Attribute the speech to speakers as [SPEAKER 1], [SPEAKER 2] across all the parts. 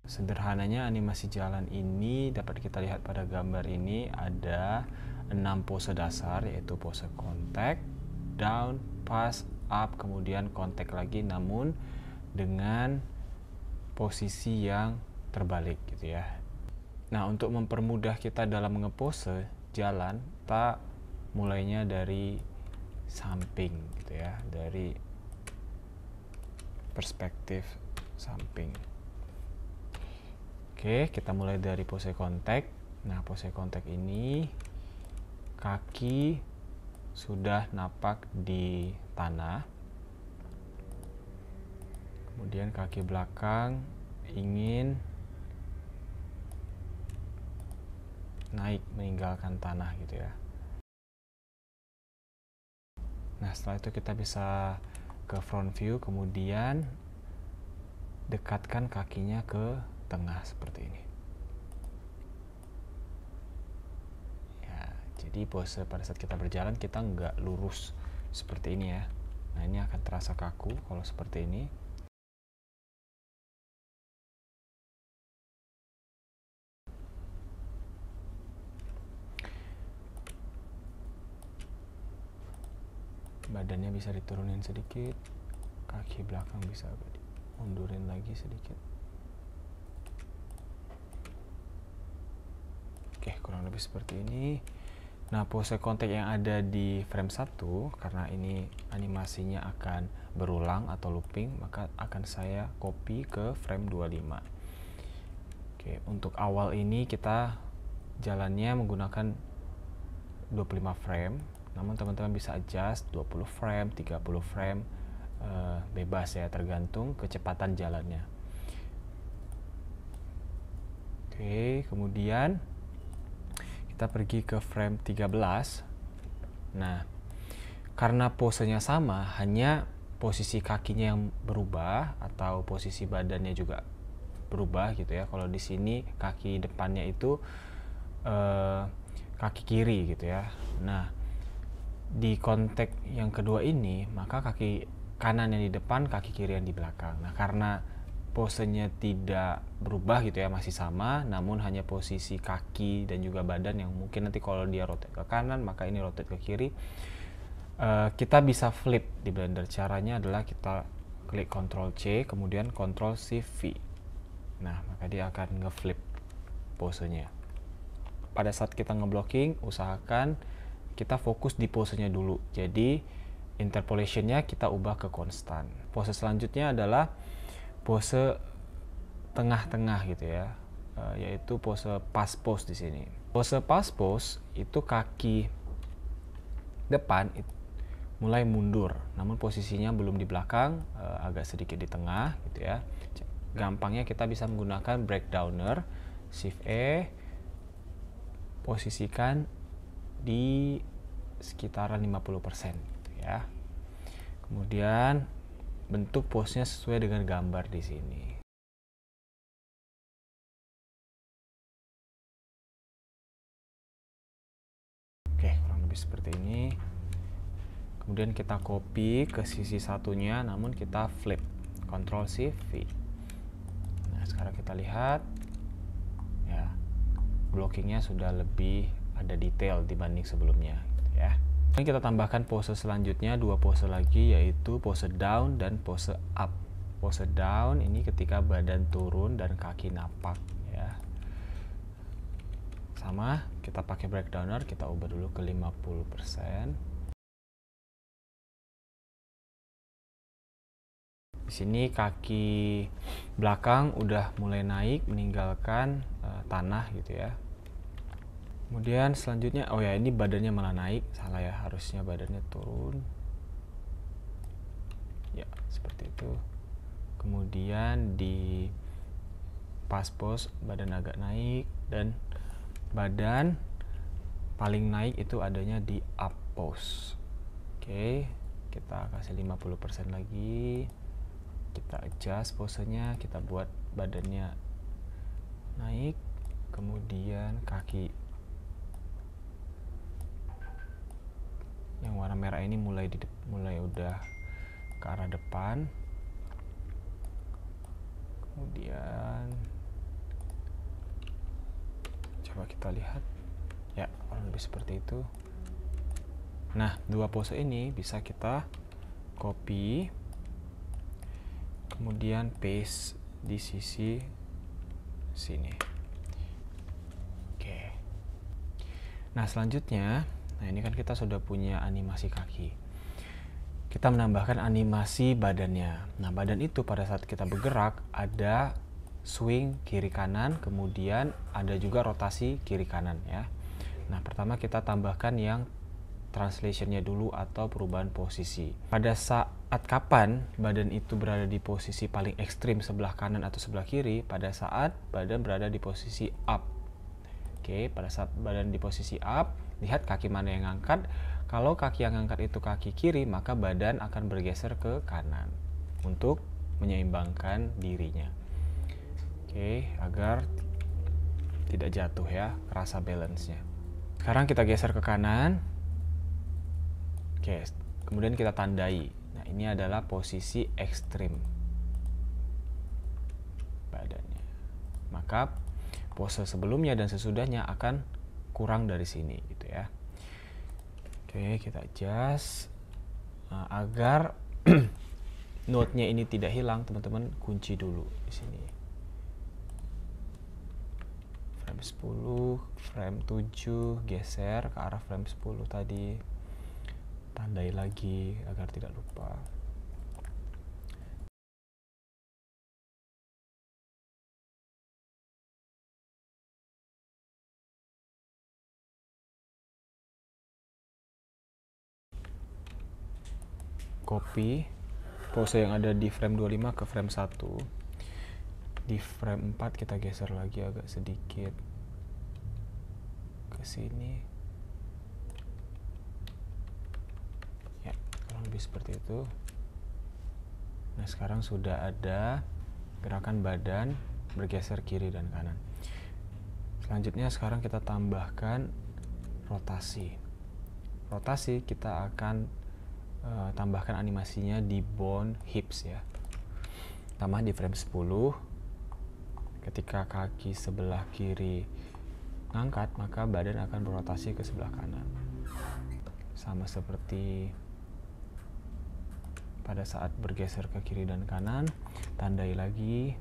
[SPEAKER 1] Sederhananya animasi jalan ini dapat kita lihat pada gambar ini ada 6 pose dasar, yaitu pose contact, down, pass, up, kemudian contact lagi, namun dengan posisi yang terbalik gitu ya. Nah, untuk mempermudah kita dalam ngepose jalan, kita mulainya dari samping gitu ya, dari perspektif samping. Oke, kita mulai dari pose contact. Nah, pose contact ini kaki sudah napak di tanah. Kemudian kaki belakang ingin naik meninggalkan tanah gitu ya. Nah, setelah itu kita bisa ke front view, kemudian dekatkan kakinya ke tengah seperti ini. Ya, jadi pose pada saat kita berjalan kita nggak lurus seperti ini ya. Nah, ini akan terasa kaku kalau seperti ini. Badannya bisa diturunin sedikit, kaki belakang bisa mundurin lagi sedikit. Oke, kurang lebih seperti ini. Nah, pose kontak yang ada di frame 1, karena ini animasinya akan berulang atau looping, maka akan saya copy ke frame 25. Oke, untuk awal ini kita jalannya menggunakan 25 frame, namun teman-teman bisa adjust 20 frame, 30 frame, bebas ya, tergantung kecepatan jalannya. Oke, kemudian kita pergi ke frame 13. Nah, karena posenya sama, hanya posisi kakinya yang berubah atau posisi badannya juga berubah gitu ya. Kalau di sini kaki depannya itu kaki kiri gitu ya. Nah, di konteks yang kedua ini, maka kaki kanan yang di depan, kaki kiri yang di belakang. Nah, karena posenya tidak berubah gitu ya, masih sama, namun hanya posisi kaki dan juga badan yang mungkin nanti kalau dia rotate ke kanan, maka ini rotate ke kiri. Kita bisa flip di Blender. Caranya adalah kita klik Ctrl C, kemudian Ctrl Shift V. Nah, maka dia akan ngeflip posenya. Pada saat kita ngeblocking, usahakan kita fokus di posenya dulu. Jadi interpolationnya kita ubah ke konstan. Pose selanjutnya adalah pose tengah-tengah gitu ya, yaitu pose pass pose di sini. Pose pass pose itu kaki depan mulai mundur, namun posisinya belum di belakang, agak sedikit di tengah gitu ya. Gampangnya kita bisa menggunakan breakdowner, Shift E, posisikan di sekitaran 50% gitu ya. Kemudian bentuk pose-nya sesuai dengan gambar di sini. Oke, kurang lebih seperti ini. Kemudian kita copy ke sisi satunya, namun kita flip, Ctrl Shift V. Nah, sekarang kita lihat ya, blockingnya sudah lebih ada detail dibanding sebelumnya gitu ya. Ini kita tambahkan pose selanjutnya, 2 pose lagi, yaitu pose down dan pose up. Pose down ini ketika badan turun dan kaki napak ya. Sama, kita pakai breakdowner, kita ubah dulu ke 50%. Di sini kaki belakang udah mulai naik meninggalkan tanah gitu ya. Kemudian selanjutnya, oh ya, ini badannya malah naik, salah ya, harusnya badannya turun. Ya, seperti itu. Kemudian di pass pose badan agak naik, dan badan paling naik itu adanya di up pose. Oke, kita kasih 50% lagi. Kita adjust posenya, kita buat badannya naik, kemudian kaki yang warna merah ini mulai udah ke arah depan. Kemudian Coba kita lihat. Ya, kurang lebih seperti itu. Nah, dua pose ini bisa kita copy, kemudian paste di sisi sini. Oke. Nah, selanjutnya, nah ini kan kita sudah punya animasi kaki. Kita menambahkan animasi badannya. Nah, badan itu pada saat kita bergerak ada swing kiri kanan, kemudian ada juga rotasi kiri kanan ya. Nah, pertama kita tambahkan yang translationnya dulu atau perubahan posisi. Pada saat kapan badan itu berada di posisi paling ekstrim sebelah kanan atau sebelah kiri? Pada saat badan berada di posisi up. Oke, pada saat badan di posisi up, lihat kaki mana yang ngangkat. Kalau kaki yang ngangkat itu kaki kiri, maka badan akan bergeser ke kanan untuk menyeimbangkan dirinya. Oke, agar tidak jatuh ya, kerasa balance-nya. Sekarang kita geser ke kanan. Oke, kemudian kita tandai. Nah, ini adalah posisi ekstrim badannya. Maka pose sebelumnya dan sesudahnya akan kurang dari sini gitu ya. Oke, kita adjust. Nah, agar note-nya ini tidak hilang, teman-teman kunci dulu di sini. Frame 10, frame 7, geser ke arah frame 10 tadi. Tandai lagi agar tidak lupa. Copy pose yang ada di frame 25 ke frame 1. Di frame 4 kita geser lagi agak sedikit ke sini. Ya, kurang lebih seperti itu. Nah, sekarang sudah ada gerakan badan bergeser kiri dan kanan. Selanjutnya sekarang kita tambahkan rotasi. Rotasi kita akan tambahkan animasinya di bone hips ya. Tambah di frame 10. Ketika kaki sebelah kiri ngangkat, maka badan akan berotasi ke sebelah kanan. Sama seperti pada saat bergeser ke kiri dan kanan, tandai lagi.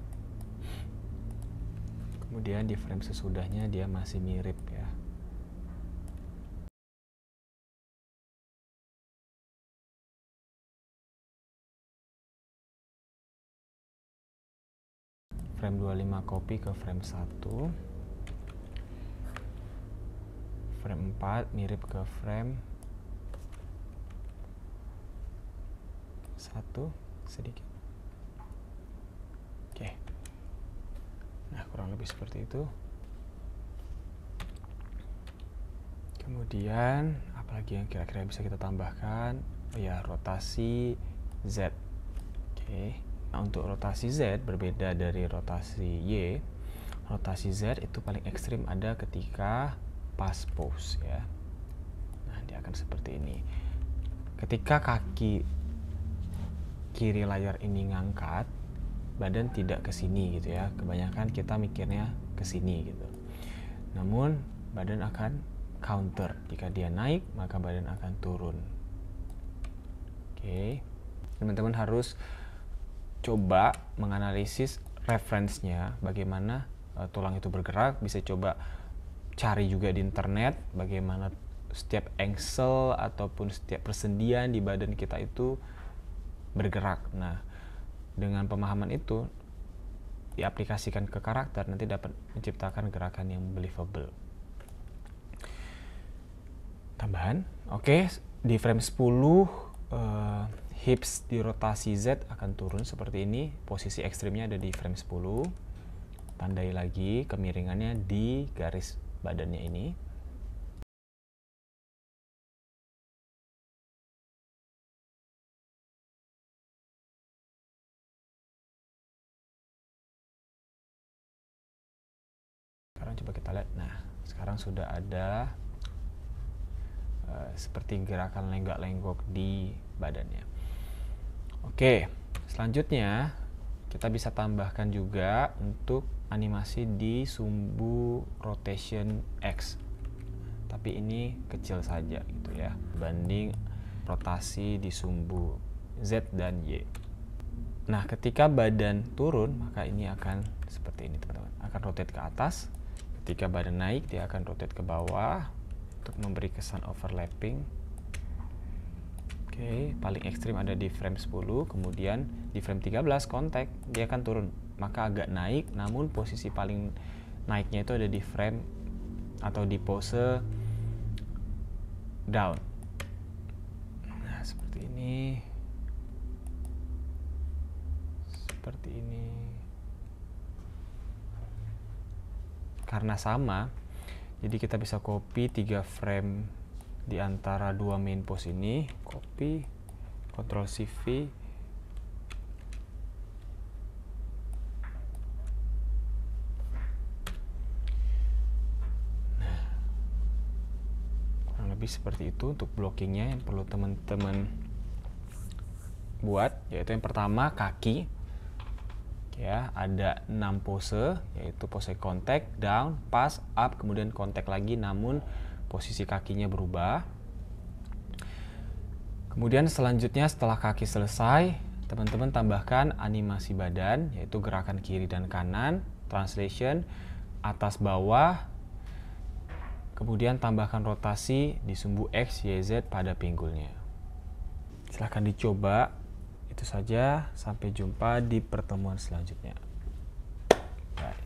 [SPEAKER 1] Kemudian di frame sesudahnya dia masih mirip ya. Frame 25 copy ke frame 1. Frame 4 mirip ke frame 1 sedikit. Oke. Nah, kurang lebih seperti itu. Kemudian apalagi yang kira-kira bisa kita tambahkan? Oh ya, rotasi Z. Oke. Nah, untuk rotasi Z berbeda dari rotasi Y. Rotasi Z itu paling ekstrim ada ketika pas pose ya. Nah, dia akan seperti ini. Ketika kaki kiri layar ini ngangkat, badan tidak ke sini gitu ya. Kebanyakan kita mikirnya ke sini gitu. Namun badan akan counter. Jika dia naik, maka badan akan turun. Oke. Teman-teman harus coba menganalisis referensinya, bagaimana tulang itu bergerak. Bisa coba cari juga di internet bagaimana setiap engsel ataupun setiap persendian di badan kita itu bergerak. Nah, dengan pemahaman itu diaplikasikan ke karakter, nanti dapat menciptakan gerakan yang believable. Tambahan, oke, di frame 10 hips di rotasi Z akan turun seperti ini. Posisi ekstrimnya ada di frame 10. Tandai lagi kemiringannya di garis badannya ini. Sekarang coba kita lihat. Nah, sekarang sudah ada seperti gerakan lenggak-lenggok di badannya. Oke, selanjutnya kita bisa tambahkan juga untuk animasi di sumbu rotation X, tapi ini kecil saja gitu ya, banding rotasi di sumbu Z dan Y. Nah, ketika badan turun, maka ini akan seperti ini teman-teman, akan rotate ke atas. Ketika badan naik, dia akan rotate ke bawah untuk memberi kesan overlapping. Oke, paling ekstrim ada di frame 10, kemudian di frame 13 kontak dia akan turun, maka agak naik, namun posisi paling naiknya itu ada di frame atau di pose down. Nah, seperti ini. Seperti ini. Karena sama, jadi kita bisa copy 3 frame di antara dua main pose ini, copy, Ctrl Shift V, nah, kurang lebih seperti itu untuk blockingnya yang perlu teman-teman buat, yaitu yang pertama kaki. Ya, ada 6 pose, yaitu pose contact, down, pass, up, kemudian contact lagi, namun posisi kakinya berubah. Kemudian selanjutnya setelah kaki selesai, teman-teman tambahkan animasi badan, yaitu gerakan kiri dan kanan, translation, atas bawah, kemudian tambahkan rotasi di sumbu X, Y, Z pada pinggulnya. Silahkan dicoba. Itu saja, sampai jumpa di pertemuan selanjutnya. Bye.